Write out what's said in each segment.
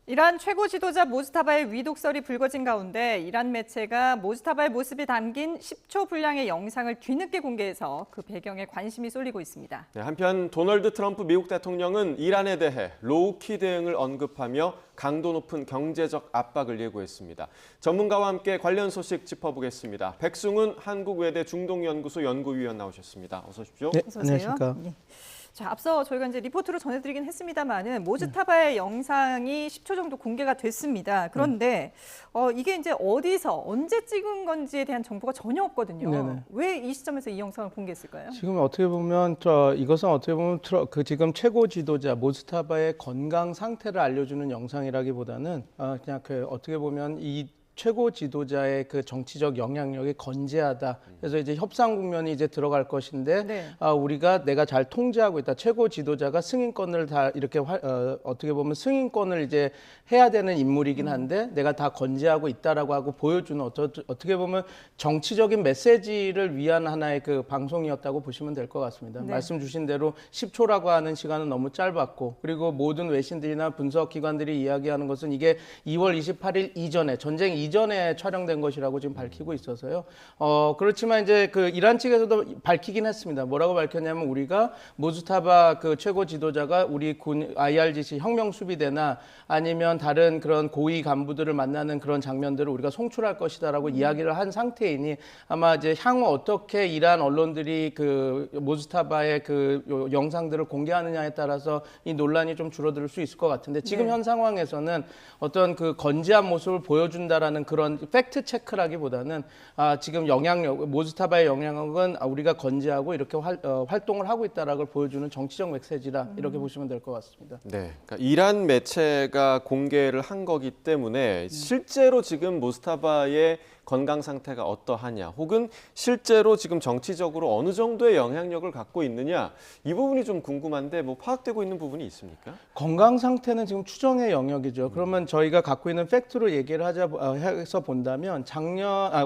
이란 최고 지도자 모즈타바의 위독설이 불거진 가운데 이란 매체가 모즈타바의 모습이 담긴 10초 분량의 영상을 뒤늦게 공개해서 그 배경에 관심이 쏠리고 있습니다. 네, 한편 도널드 트럼프 미국 대통령은 이란에 대해 로우키 대응을 언급하며 강도 높은 경제적 압박을 예고했습니다. 전문가와 함께 관련 소식 짚어보겠습니다. 백승훈 한국외대 중동연구소 연구위원 나오셨습니다. 어서 오십시오. 네, 어서 오세요. 안녕하십니까. 네. 자, 앞서 저희가 이제 리포트로 전해드리긴 했습니다만은 모즈타바의 영상이 10초 정도 공개가 됐습니다. 그런데 이게 이제 어디서 언제 찍은 건지에 대한 정보가 전혀 없거든요. 네네. 왜 이 시점에서 이 영상을 공개했을까요? 지금 어떻게 보면 이것은 어떻게 보면 지금 최고 지도자 모즈타바의 건강 상태를 알려주는 영상이라기보다는 그냥 어떻게 보면 이 최고 지도자의 그 정치적 영향력이 건재하다. 그래서 이제 협상 국면이 이제 들어갈 것인데 네. 내가 잘 통제하고 있다. 최고 지도자가 승인권을 다 이렇게 어떻게 보면 승인권을 이제 해야 되는 인물이긴 한데 내가 다 건재하고 있다라고 하고 보여주는 어떻게 보면 정치적인 메시지를 위한 하나의 그 방송이었다고 보시면 될 것 같습니다. 네. 말씀 주신 대로 10초라고 하는 시간은 너무 짧았고 그리고 모든 외신들이나 분석 기관들이 이야기하는 것은 이게 2월 28일 이전에 전쟁 이전에 촬영된 것이라고 지금 밝히고 있어서요. 그렇지만 이제 그 이란 측에서도 밝히긴 했습니다. 뭐라고 밝혔냐면 우리가 모즈타바 그 최고 지도자가 우리 군 IRGC 혁명 수비대나 아니면 다른 그런 고위 간부들을 만나는 그런 장면들을 우리가 송출할 것이다라고 이야기를 한 상태이니 아마 이제 향후 어떻게 이란 언론들이 그 모즈타바의 그 영상들을 공개하느냐에 따라서 이 논란이 좀 줄어들 수 있을 것 같은데 지금 네. 현 상황에서는 어떤 그 건재한 모습을 보여준다라는 그런 팩트 체크라기보다는 지금 모즈타바의 영향력은 우리가 건재하고 이렇게 활동을 하고 있다라는 걸 보여주는 정치적 메시지라 이렇게 보시면 될 것 같습니다. 네, 그러니까 이란 매체가 공개를 한 거기 때문에 실제로 지금 모스타바의 건강 상태가 어떠하냐, 혹은 실제로 지금 정치적으로 어느 정도의 영향력을 갖고 있느냐, 이 부분이 좀 궁금한데 뭐 파악되고 있는 부분이 있습니까? 건강 상태는 지금 추정의 영역이죠. 그러면 저희가 갖고 있는 팩트로 얘기를 해서 본다면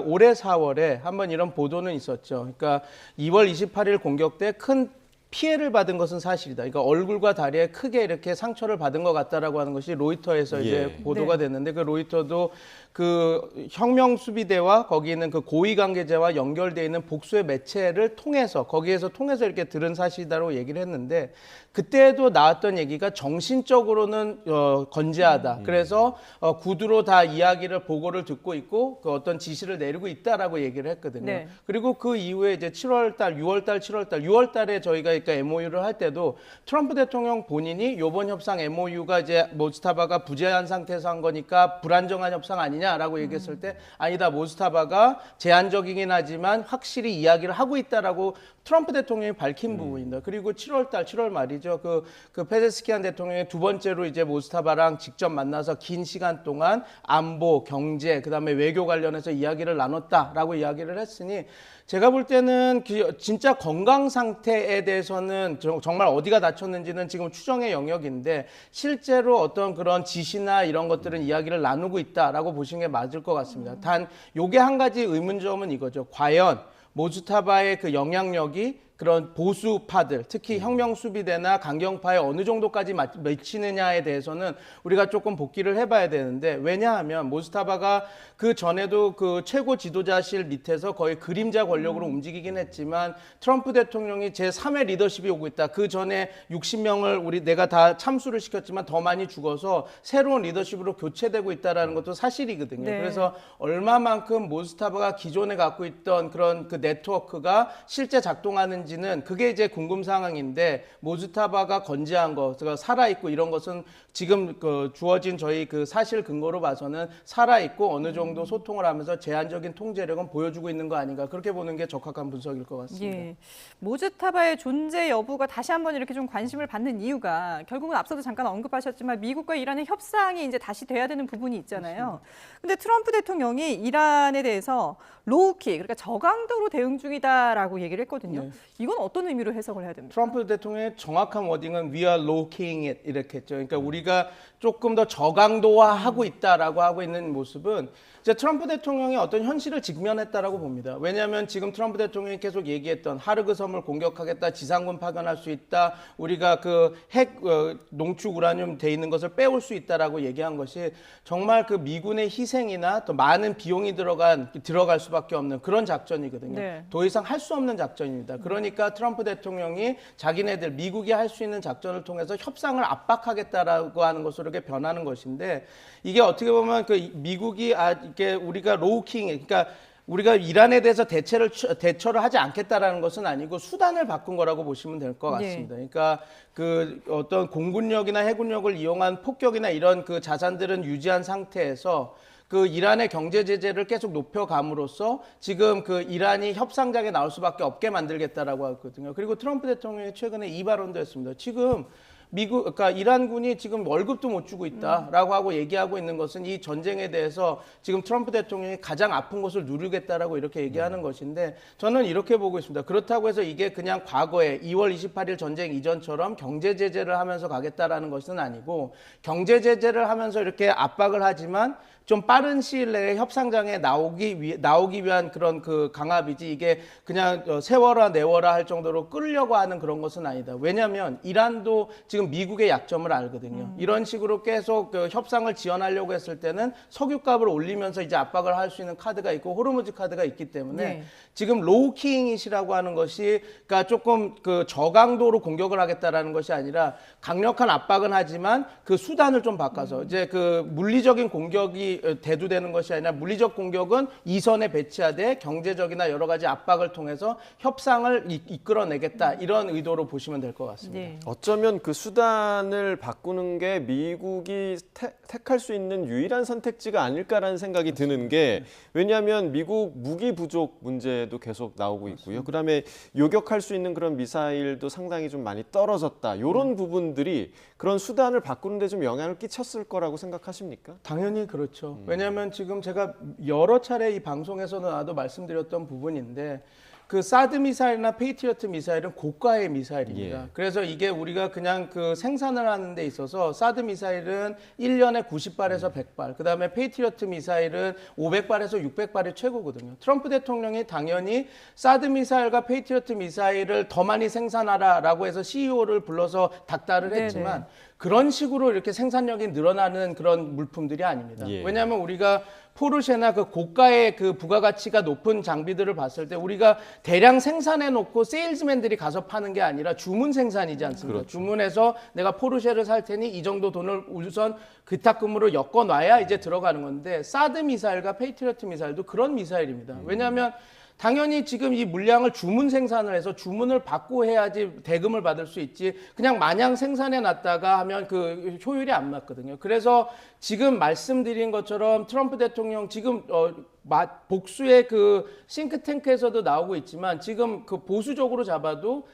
올해 4월에 한번 이런 보도는 있었죠. 그러니까 2월 28일 공격 때 큰 피해를 받은 것은 사실이다. 그러니까 얼굴과 다리에 크게 이렇게 상처를 받은 것 같다라고 하는 것이 로이터에서 이제 보도가 됐는데 그 로이터도 그 혁명 수비대와 거기 있는 그 고위 관계자와 연결되어 있는 복수의 매체를 통해서 통해서 이렇게 들은 사실이다라고 얘기를 했는데 그때도 나왔던 얘기가 정신적으로는 건재하다. 그래서 구두로 다 이야기를 보고를 듣고 있고 그 어떤 지시를 내리고 있다라고 얘기를 했거든요. 네. 그리고 그 이후에 이제 7월달, 6월달, 7월달, 6월달에 저희가 그러니까 MOU를 할 때도 트럼프 대통령 본인이 이번 협상 MOU가 이제 모즈타바가 부재한 상태에서 한 거니까 불안정한 협상 아니냐라고 얘기했을 때 아니다, 모즈타바가 제한적이긴 하지만 확실히 이야기를 하고 있다라고 트럼프 대통령이 밝힌 부분입니다. 그리고 7월 말이죠. 그 페제스키안 대통령이 두 번째로 이제 모스타바랑 직접 만나서 긴 시간 동안 안보, 경제, 그다음에 외교 관련해서 이야기를 나눴다라고 이야기를 했으니 제가 볼 때는 진짜 건강 상태에 대해서는 정말 어디가 다쳤는지는 지금 추정의 영역인데 실제로 어떤 그런 지시나 이런 것들은 이야기를 나누고 있다라고 보시는 게 맞을 것 같습니다. 단 요게 한 가지 의문점은 이거죠. 과연 모즈타바의 그 영향력이 그런 보수파들, 특히 혁명수비대나 강경파에 어느 정도까지 미치느냐에 대해서는 우리가 조금 복기를 해봐야 되는데 왜냐하면 모즈타바가 그 전에도 그 최고 지도자실 밑에서 거의 그림자 권력으로 움직이긴 했지만 트럼프 대통령이 제3의 리더십이 오고 있다. 그 전에 60명을 내가 다 참수를 시켰지만 더 많이 죽어서 새로운 리더십으로 교체되고 있다는 것도 사실이거든요. 네. 그래서 얼마만큼 모즈타바가 기존에 갖고 있던 그런 그 네트워크가 실제 작동하는지 는 그게 이제 궁금 상황인데 모즈타바가 건재한 거, 살아있고 이런 것은 지금 주어진 저희 그 사실 근거로 봐서는 살아있고 어느 정도 소통을 하면서 제한적인 통제력은 보여주고 있는 거 아닌가 그렇게 보는 게 적합한 분석일 것 같습니다. 예. 모즈타바의 존재 여부가 다시 한번 이렇게 좀 관심을 받는 이유가 결국은 앞서도 잠깐 언급하셨지만 미국과 이란의 협상이 이제 다시 돼야 되는 부분이 있잖아요. 근데 트럼프 대통령이 이란에 대해서 로우키, 그러니까 저강도로 대응 중이다라고 얘기를 했거든요. 네. 이건 어떤 의미로 해석을 해야 됩니까? 트럼프 대통령의 정확한 워딩은 we are low-keying it 이렇게 했죠. 그러니까 우리가 조금 더 저강도화하고 있다라고 하고 있는 모습은 이제 트럼프 대통령이 어떤 현실을 직면했다라고 봅니다. 왜냐하면 지금 트럼프 대통령이 계속 얘기했던 하르그 섬을 공격하겠다, 지상군 파견할 수 있다, 우리가 그 핵 농축 우라늄 돼 있는 것을 빼올 수 있다라고 얘기한 것이 정말 그 미군의 희생이나 또 많은 비용이 들어갈 수밖에 없는 그런 작전이거든요. 네. 더 이상 할 수 없는 작전입니다. 그러니까 트럼프 대통령이 자기네들 미국이 할 수 있는 작전을 통해서 협상을 압박하겠다라고 하는 것으로 이렇게 변하는 것인데 이게 어떻게 보면 그 미국이 이게 우리가 로우킹 그러니까 우리가 이란에 대해서 대처를 하지 않겠다라는 것은 아니고 수단을 바꾼 거라고 보시면 될 것 같습니다. 그러니까 그 어떤 공군력이나 해군력을 이용한 폭격이나 이런 그 자산들은 유지한 상태에서 그 이란의 경제 제재를 계속 높여감으로써 지금 그 이란이 협상장에 나올 수밖에 없게 만들겠다라고 하거든요. 그리고 트럼프 대통령이 최근에 이 발언도 했습니다. 지금 그러니까 이란군이 지금 월급도 못 주고 있다라고 하고 얘기하고 있는 것은 이 전쟁에 대해서 지금 트럼프 대통령이 가장 아픈 것을 누르겠다라고 이렇게 얘기하는 것인데 저는 이렇게 보고 있습니다. 그렇다고 해서 이게 그냥 과거에 2월 28일 전쟁 이전처럼 경제 제재를 하면서 가겠다라는 것은 아니고 경제 제재를 하면서 이렇게 압박을 하지만 좀 빠른 시일 내에 협상장에 나오기 위한 그런 그 강압이지 이게 그냥 세워라 내워라 할 정도로 끌려고 하는 그런 것은 아니다. 왜냐하면 이란도 지금 미국의 약점을 알거든요. 이런 식으로 계속 그 협상을 지원하려고 했을 때는 석유값을 올리면서 이제 압박을 할 수 있는 카드가 있고 호르무즈 카드가 있기 때문에 네. 지금 로우킹이시라고 하는 것이 그러니까 조금 그 저강도로 공격을 하겠다라는 것이 아니라 강력한 압박은 하지만 그 수단을 좀 바꿔서 이제 그 물리적인 공격이 대두되는 것이 아니라 물리적 공격은 이선에 배치하되 경제적이나 여러 가지 압박을 통해서 협상을 이끌어내겠다 이런 의도로 보시면 될 것 같습니다. 네. 어쩌면 그 수단을 바꾸는 게 미국이 택할 수 있는 유일한 선택지가 아닐까라는 생각이 드는 게 왜냐하면 미국 무기 부족 문제도 계속 나오고 있고요. 그다음에 요격할 수 있는 그런 미사일도 상당히 좀 많이 떨어졌다. 이런 부분들이 그런 수단을 바꾸는 데 좀 영향을 끼쳤을 거라고 생각하십니까? 당연히 그렇죠. 왜냐하면 지금 제가 여러 차례 이 방송에서도 나도 말씀드렸던 부분인데 그 사드 미사일이나 페이트리어트 미사일은 고가의 미사일입니다. 예. 그래서 이게 우리가 그냥 그 생산을 하는 데 있어서 사드 미사일은 1년에 90발에서 100발, 그다음에 페이트리어트 미사일은 500발에서 600발이 최고거든요. 트럼프 대통령이 당연히 사드 미사일과 페이트리어트 미사일을 더 많이 생산하라라고 해서 CEO를 불러서 닥달을 했지만 그런 식으로 이렇게 생산력이 늘어나는 그런 물품들이 아닙니다. 예. 왜냐하면 우리가 포르쉐나 그 고가의 그 부가가치가 높은 장비들을 봤을 때 우리가 대량 생산해 놓고 세일즈맨들이 가서 파는 게 아니라 주문 생산이지 않습니까? 그렇죠. 주문해서 내가 포르쉐를 살 테니 이 정도 돈을 우선 그탁금으로 엮어 놔야 이제 들어가는 건데 사드 미사일과 페이트리어트 미사일도 그런 미사일입니다. 왜냐하면 당연히 지금 이 물량을 주문 생산을 해서 주문을 받고 해야지 대금을 받을 수 있지 그냥 마냥 생산해 놨다가 하면 그 효율이 안 맞거든요. 그래서 지금 말씀드린 것처럼 트럼프 대통령 지금 복수의 그 싱크탱크에서도 나오고 있지만 지금 그 보수적으로 잡아도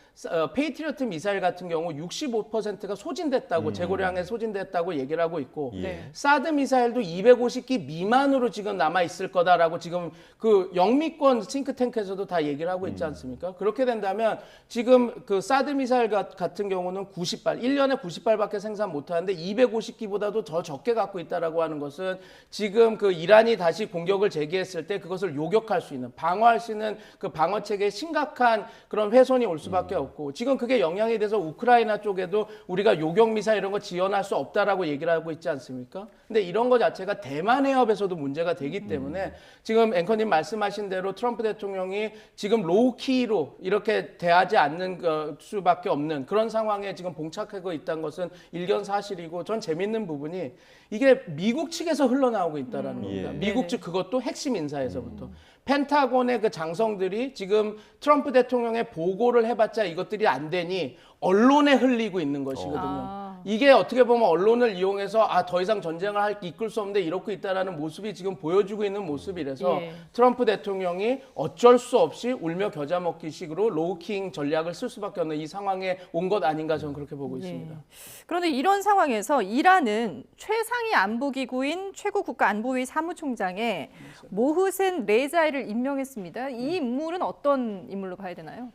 페이트리어트 미사일 같은 경우 65%가 소진됐다고 재고량에 소진됐다고 얘기를 하고 있고 예. 사드 미사일도 250기 미만으로 지금 남아 있을 거다라고 지금 그 영미권 싱크탱크에서도 다 얘기를 하고 있지 않습니까? 그렇게 된다면 지금 그 사드 미사일 같은 경우는 90발, 1년에 90발밖에 생산 못 하는데 250기보다도 더 적게 갖고 있다라고 하는 것은 지금 그 이란이 다시 공격을 재개했을 때 그것을 요격할 수 있는 방어할 수 있는 그 방어 체계에 심각한 그런 훼손이 올 수밖에 없고 지금 그게 영향이 돼서 우크라이나 쪽에도 우리가 요격 미사일 이런 거 지원할 수 없다라고 얘기를 하고 있지 않습니까? 근데 이런 거 자체가 대만 해협에서도 문제가 되기 때문에 지금 앵커님 말씀하신 대로 트럼프 대통령이 지금 로우키로 이렇게 대하지 않는 수밖에 없는 그런 상황에 지금 봉착하고 있다는 것은 일견사실이고 전 재밌는 부분이 이게 미국 측에서 흘러나오고 있다라는 겁니다. 미국 측 그것도 핵심 인사에서부터. 펜타곤의 그 장성들이 지금 트럼프 대통령의 보고를 해봤자 이것들이 안 되니 언론에 흘리고 있는 것이거든요. 이게 어떻게 보면 언론을 이용해서 더 이상 전쟁을 이끌 수 없는데 이러고 있다라는 모습이 지금 보여주고 있는 모습이라서 트럼프 대통령이 어쩔 수 없이 울며 겨자 먹기 식으로 로우킹 전략을 쓸 수밖에 없는 이 상황에 온 것 아닌가 저는 그렇게 보고 있습니다. 그런데 이런 상황에서 이란은 최상위 안보기구인 최고 국가안보위 사무총장에 모흐센 레자이를 임명했습니다. 이 인물은 어떤 인물로 봐야 되나요?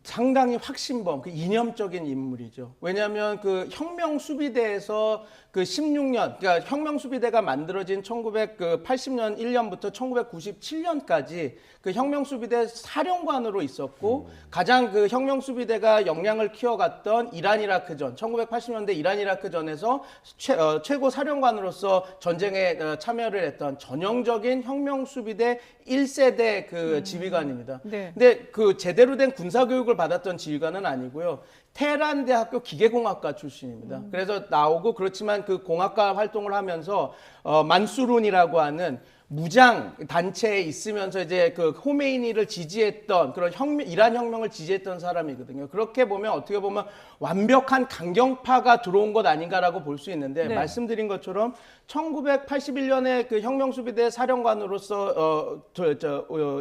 상당히 확신범, 그 이념적인 인물이죠. 왜냐하면 그 혁명수비대에서 그 16년, 그러니까 혁명수비대가 만들어진 1980년 1년부터 1997년까지 그 혁명수비대 사령관으로 있었고 가장 그 혁명수비대가 역량을 키워갔던 이란-이라크전, 1980년대 이란-이라크전에서 최고 사령관으로서 전쟁에 참여를 했던 전형적인 혁명수비대 1세대 그 지휘관입니다. 네. 근데 그 제대로 된 군사교육을 받았던 지휘관은 아니고요. 테헤란 대학교 기계공학과 출신입니다. 그래서 나오고 그렇지만 그 공학과 활동을 하면서 만수룬이라고 하는 무장 단체에 있으면서 이제 그 호메이니를 지지했던 그런 이란 혁명을 지지했던 사람이거든요. 그렇게 보면 어떻게 보면 완벽한 강경파가 들어온 것 아닌가라고 볼 수 있는데 네. 말씀드린 것처럼 1981년에 그 혁명수비대 사령관으로서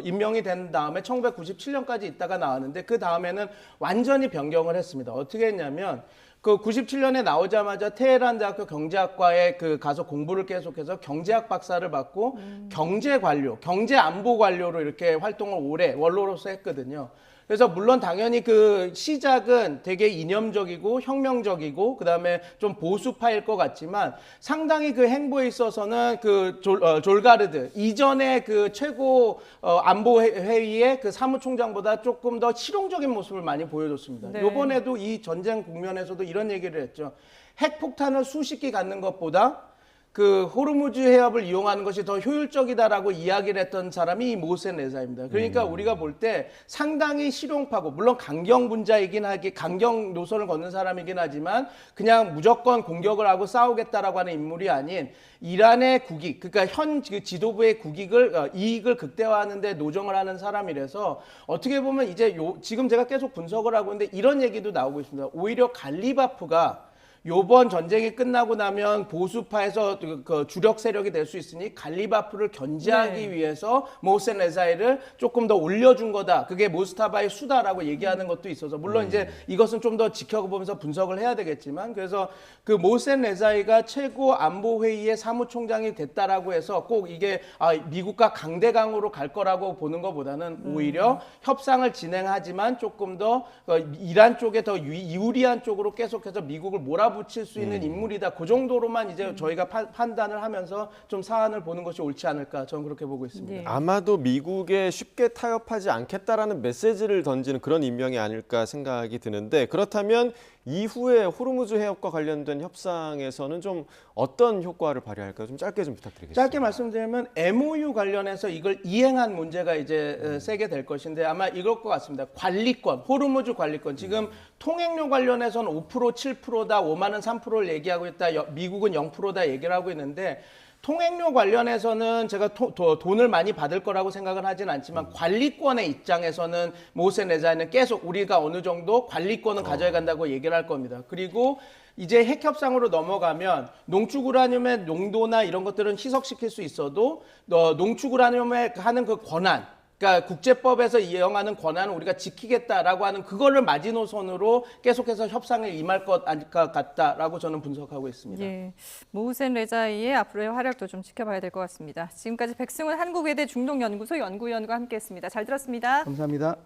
임명이 된 다음에 1997년까지 있다가 나왔는데 그 다음에는 완전히 변경을 했습니다. 어떻게 했냐면 그 97년에 나오자마자 테헤란 대학교 경제학과에 그 가서 공부를 계속해서 경제학 박사를 받고 경제 관료, 경제 안보 관료로 이렇게 활동을 오래 원로로서 했거든요. 그래서 물론 당연히 그 시작은 되게 이념적이고 혁명적이고 그다음에 좀 보수파일 것 같지만 상당히 그 행보에 있어서는 그 졸가르드 이전에 그 최고 안보 회의의 그 사무총장보다 조금 더 실용적인 모습을 많이 보여줬습니다. 네. 이번에도 이 전쟁 국면에서도 이런 얘기를 했죠. 핵폭탄을 수십 개 갖는 것보다 그 호르무즈 해협을 이용하는 것이 더 효율적이다라고 이야기를 했던 사람이 이 모센 레자입니다. 그러니까 우리가 볼 때 상당히 실용파고 물론 강경 분자이긴 하기 강경 노선을 걷는 사람이긴 하지만 그냥 무조건 공격을 하고 싸우겠다라고 하는 인물이 아닌 이란의 국익, 그러니까 현 지도부의 국익을 이익을 극대화하는 데 노정을 하는 사람이라서 어떻게 보면 이제 지금 제가 계속 분석을 하고 있는데 이런 얘기도 나오고 있습니다. 오히려 갈리바프가 요번 전쟁이 끝나고 나면 보수파에서 그 주력 세력이 될 수 있으니 갈리바프를 견제하기 위해서 모센 레자이를 조금 더 올려준 거다. 그게 모스타바의 수다라고 얘기하는 것도 있어서 물론 이제 이것은 좀 더 지켜보면서 분석을 해야 되겠지만 그래서 그 모센 레자이가 최고 안보 회의의 사무총장이 됐다라고 해서 꼭 이게 미국과 강대강으로 갈 거라고 보는 것보다는 오히려 협상을 진행하지만 조금 더 이란 쪽에 더 유리한 쪽으로 계속해서 미국을 몰아붙일 수 있는 인물이다. 그 정도로만 이제 저희가 판단을 하면서 좀 사안을 보는 것이 옳지 않을까 저는 그렇게 보고 있습니다. 네. 아마도 미국에 쉽게 타협하지 않겠다라는 메시지를 던지는 그런 임명이 아닐까 생각이 드는데 그렇다면 이후에 호르무즈 해협과 관련된 협상에서는 좀 어떤 효과를 발휘할까요? 좀 짧게 좀 부탁드리겠습니다. 짧게 말씀드리면 MOU 관련해서 이걸 이행한 문제가 이제 세게 될 것인데 아마 이럴 것 같습니다. 관리권, 호르무즈 관리권. 지금 통행료 관련해서는 5%, 7%다, 오만은 3%를 얘기하고 있다. 미국은 0%다 얘기를 하고 있는데 통행료 관련해서는 제가 돈을 많이 받을 거라고 생각은 하진 않지만 관리권의 입장에서는 모센 레자이는 계속 우리가 어느 정도 관리권은 가져야 간다고 얘기를 할 겁니다. 그리고 이제 핵협상으로 넘어가면 농축 우라늄의 농도나 이런 것들은 희석시킬 수 있어도 농축 우라늄에 하는 그 권한 그러니까 국제법에서 이행하는 권한을 우리가 지키겠다라고 하는 그거를 마지노선으로 계속해서 협상에 임할 것 같다라고 저는 분석하고 있습니다. 예, 모센 레자이의 앞으로의 활약도 좀 지켜봐야 될 것 같습니다. 지금까지 백승훈 한국외대 중동연구소 연구위원과 함께했습니다. 잘 들었습니다. 감사합니다.